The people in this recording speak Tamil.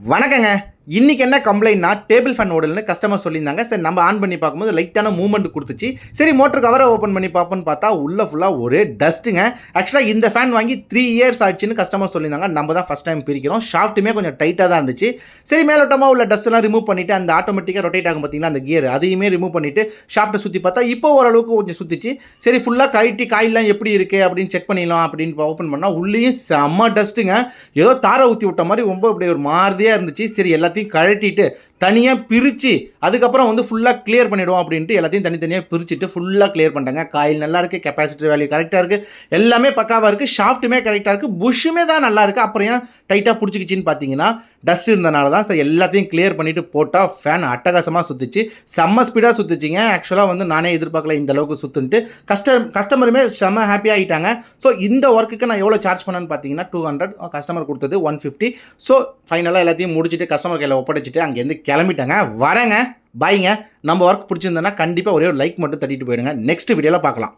வணக்கங்க. இன்னைக்கு என்ன கம்ப்ளைண்ட்னா டேபிள் ஃபேன் ஓடலன்னு கஸ்டமர் சொல்லியிருந்தாங்க. சரி நம்ம ஆன் பண்ணி பார்க்கும்போது லைட்டான மூவ்மெண்ட் கொடுத்துச்சு. சரி மோட்டர் கவரை ஓப்பன் பண்ணி பார்ப்போம்னு பார்த்தா உள்ள ஃபுல்லாக ஒரே டஸ்ட்டுங்க. ஆக்சுவலாக இந்த ஃபேன் வாங்கி 3 இயர்ஸ் ஆச்சுன்னு கஸ்டமர் சொல்லியிருந்தாங்க. நம்ம தான் ஃபஸ்ட் டைம் பிரிக்கிறோம். ஷாஃப்ட்டுமே கொஞ்சம் டைட்டாக தான் இருந்துச்சு. சரி மேலோட்டமாக உள்ள டஸ்ட்டெல்லாம் ரிமூவ் பண்ணிவிட்டு அந்த ஆட்டோமேட்டிக்காக ரொட்டேட் ஆகும் பார்த்தீங்கன்னா அந்த கியர் அதையுமே ரிமூவ் பண்ணிவிட்டு ஷாஃப்ட்டை சுற்றி பார்த்தா இப்போ ஓரளவுக்கு கொஞ்சம் சுற்றிச்சு. சரி ஃபுல்லாக கழட்டி காயிலாம் எப்படி இருக்குது அப்படின்னு செக் பண்ணிடலாம் அப்படின்னு ஓப்பன் பண்ணால் உள்ளேயும் செம்ம டஸ்ட்டுங்க. ஏதோ தாரை ஊற்றி விட்ட மாதிரி ரொம்ப அப்படி ஒரு மாதிரியாக இருந்துச்சு. சரி எல்லாத்தையும் கழட்டிட்டு தனியாக பிரித்து அதுக்கப்புறம் வந்து ஃபுல்லாக கிளியர் பண்ணிவிடுவோம் அப்படின்ட்டு எல்லாத்தையும் தனித்தனியாக பிரிச்சுட்டு ஃபுல்லாக கிளியர் பண்ணிட்டாங்க. காயில் நல்லா இருக்குது, கெப்பாசிட்டி வேல்யூ கரெக்டாக இருக்குது, எல்லாமே பக்காவாக இருக்குது, ஷாஃப்ட்டுமே கரெக்டாக இருக்குது, புஷ்ஷுமே தான் நல்லா இருக்குது. அப்புறம் ஏன் டைட்டாக பிடிச்சிக்கிச்சின்னு பார்த்தீங்கன்னா டஸ்ட் இருந்தனால தான். சரி எல்லாத்தையும் கிளியர் பண்ணிவிட்டு போட்டால் ஃபேன் அட்டகாசமாக சுற்றுச்சு, செம்ம ஸ்பீடாக சுற்றுச்சிங்க. ஆக்சுவலாக வந்து நானே எதிர்பார்க்கல இந்த அளவுக்கு சுற்றுன்ட்டு. கஸ்டமருமே செம்ம ஹாப்பியாக ஆகிட்டாங்க. ஸோ இந்த ஒர்க்குக்கு நான் எவ்வளோ சார்ஜ் பண்ணேன்னு பார்த்தீங்கன்னா 200, கஸ்டமர் கொடுத்தது 150. ஸோ ஃபைனலாக எல்லாத்தையும் முடிச்சுட்டு கஸ்டமர் கையில் ஒப்படைச்சிட்டு அங்கேருந்து கிளம்பிட்டாங்க. வரேங்க, பாய்ங்க. நம்ம ஒர்க் பிடிச்சிருந்தேன்னா கண்டிப்பாக ஒரே ஒரு லைக் மட்டும் தட்டிட்டு போயிடுங்க. நெக்ஸ்ட் வீடியோவில் பார்க்கலாம்.